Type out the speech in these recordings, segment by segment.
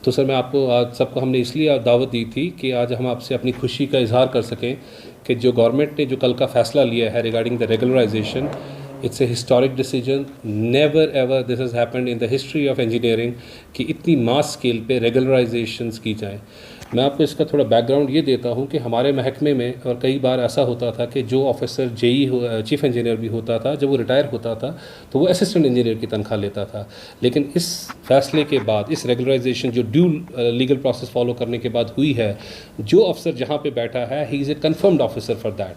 तो सर मैं आपको आज सबको हमने इसलिए दावत दी थी कि आज हम आपसे अपनी खुशी का इजहार कर सकें कि जो गवर्नमेंट ने जो कल का फ़ैसला लिया है regarding the regularisation, it's a historic decision. Never ever this has happened in the history of engineering कि इतनी मास स्केल पे रेगुलराइजेशंस की जाएँ। मैं आपको इसका थोड़ा बैकग्राउंड ये देता हूँ कि हमारे महकमे में और कई बार ऐसा होता था कि जो ऑफिसर चीफ इंजीनियर भी होता था, जब वो रिटायर होता था तो वो असिस्टेंट इंजीनियर की तनख्वाह लेता था। लेकिन इस फैसले के बाद, इस रेगुलराइजेशन जो ड्यू लीगल प्रोसेस फॉलो करने के बाद हुई है, जो अफसर जहाँ पे बैठा है he is a confirmed officer for that.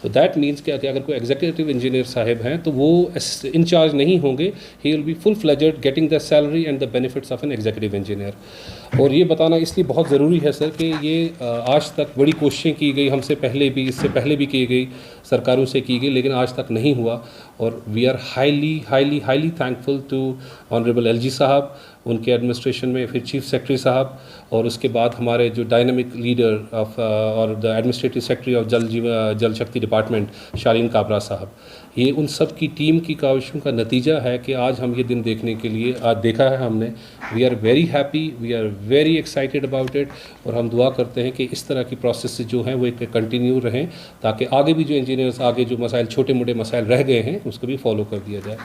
तो दैट मीन्स कि अगर कोई एग्जीक्यूटिव इंजीनियर साहब हैं तो वो इंचार्ज नहीं होंगे, he will be full fledged getting the salary and the benefits of an executive engineer. और ये बताना इसलिए बहुत ज़रूरी है सर कि ये आज तक बड़ी कोशिशें की गई, हमसे पहले भी, इससे पहले भी की गई, सरकारों से की गई, लेकिन आज तक नहीं हुआ। और we are highly highly highly thankful to honourable LG साहब, उनके एडमिनिस्ट्रेशन में फिर चीफ सेक्रेटरी साहब, और उसके बाद हमारे जो डायनामिक लीडर ऑफ और द एडमिनिस्ट्रेटिव सेक्रेटरी ऑफ जल शक्ति डिपार्टमेंट शालीन काबरा साहब, ये उन सब की टीम की काविशों का नतीजा है कि आज हम ये दिन देखने के लिए आज देखा है हमने। We are very happy, we are very excited about it, और हम दुआ करते हैं कि इस तरह की प्रोसेस जो हैं वो एक कंटिन्यू रहें, ताकि आगे भी जो इंजीनियर्स आगे जो मसाइल, छोटे मोटे मसाइल रह गए हैं, उसको भी फॉलो कर दिया जाए।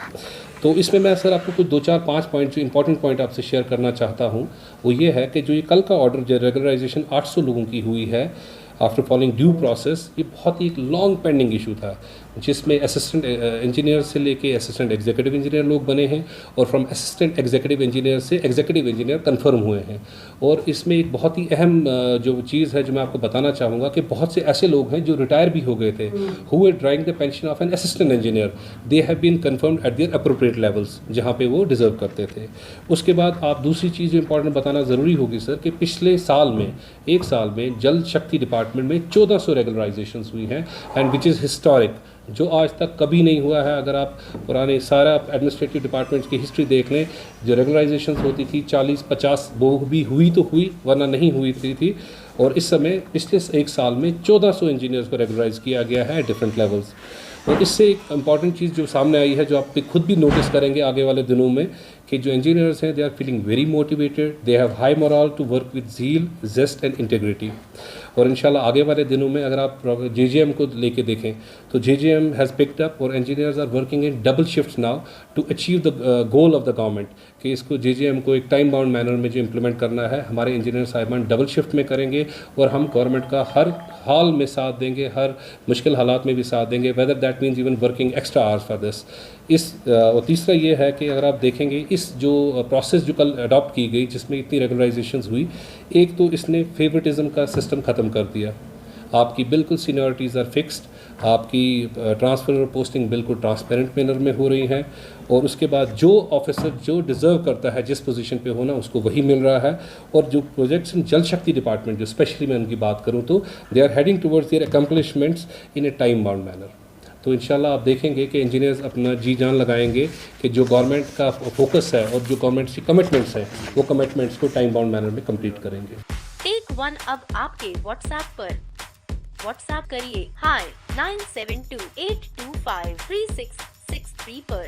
तो इसमें मैं सर आपको कुछ 2-4-5 पॉइंट जो इंपॉर्टेंट पॉइंट आपसे शेयर करना चाहता हूँ, वो ये है कि जो ये कल का ऑर्डर जो रेगुलराइजेशन 800 लोगों की हुई है आफ्टर फॉलोइंग ड्यू प्रोसेस, ये बहुत ही एक लॉन्ग पेंडिंग इशू था, जिसमें असिस्टेंट इंजीनियर से लेके असिस्टेंट एग्जीक्यूटिव इंजीनियर लोग बने हैं, और फ्रॉम असिस्टेंट एग्जीक्यूटिव इंजीनियर से एग्जीक्यूटिव इंजीनियर कंफर्म हुए हैं। और इसमें एक बहुत ही अहम जो चीज़ है जो मैं आपको बताना चाहूँगा कि बहुत से ऐसे लोग हैं जो रिटायर भी हो गए थे, who were drawing the pension of an assistant engineer, they have been confirmed at their appropriate levels, जहाँ पे वो डिज़र्व करते थे। उसके बाद आप दूसरी चीज़ जो इंपॉर्टेंट बताना ज़रूरी होगी सर कि पिछले साल में, एक साल में जल शक्ति डिपार्टमेंट में 1400 रेगुलराइजेशंस हुई हैं, एंड विच इज़ हिस्टोरिक, जो आज तक कभी नहीं हुआ है। अगर आप पुराने सारा एडमिनिस्ट्रेटिव डिपार्टमेंट्स की हिस्ट्री देख लें, जो रेगुलराइजेशंस होती थी 40-50 वो भी हुई तो हुई, वरना नहीं हुई थी। और इस समय पिछले एक साल में 1400 इंजीनियर्स को रेगुलराइज किया गया है डिफरेंट लेवल्स। और इससे एक इम्पॉर्टेंट चीज़ जो सामने आई है, जो आप खुद भी नोटिस करेंगे आगे वाले दिनों में, कि जो इंजीनियर्स हैं they are feeling very motivated, they have high morale to work with zeal, zest and integrity. और इंशाल्लाह आगे वाले दिनों में अगर आप JJM को लेके देखें तो JJM हैज़ पिक्ड अप, और engineers are working in double shift now to achieve the goal of the government, कि इसको JJM को एक टाइम बाउंड मैनर में जो इम्प्लीमेंट करना है, हमारे इंजीनियर साहिबान डबल शिफ्ट में करेंगे, और हम गवर्नमेंट का हर हाल में साथ देंगे, हर मुश्किल हालात में भी साथ देंगे, whether that means even working extra hours for this. और तीसरा ये है कि अगर आप देखेंगे इस जो प्रोसेस जो कल अडॉप्ट की गई, जिसमें इतनी रेगुलराइजेशंस हुई, एक तो इसने फेवरेटिज्म का सिस्टम ख़त्म कर दिया, आपकी बिल्कुल सीनियरिटीज़ आर फिक्स्ड, आपकी ट्रांसफ़र और पोस्टिंग बिल्कुल ट्रांसपेरेंट मैनर में हो रही हैं, और उसके बाद जो ऑफिसर जो डिज़र्व करता है जिस पोजीशन पे होना, उसको वही मिल रहा है। और जो प्रोजेक्ट्स इन जल शक्ति डिपार्टमेंट, जो स्पेशली मैं उनकी बात करूँ, तो they are heading towards their accomplishments in a time bound manner. तो इंशाल्लाह आप देखेंगे कि इंजीनियर्स अपना जी जान लगाएंगे कि जो गवर्नमेंट का फोकस है और जो गवर्नमेंट की कमिटमेंट्स हैं, वो कमिटमेंट्स को टाइम बाउंड मैनर में कंप्लीट करेंगे। टेक वन अब आपके व्हाट्सएप पर। व्हाट्सएप करिए हाय 9728253663 पर।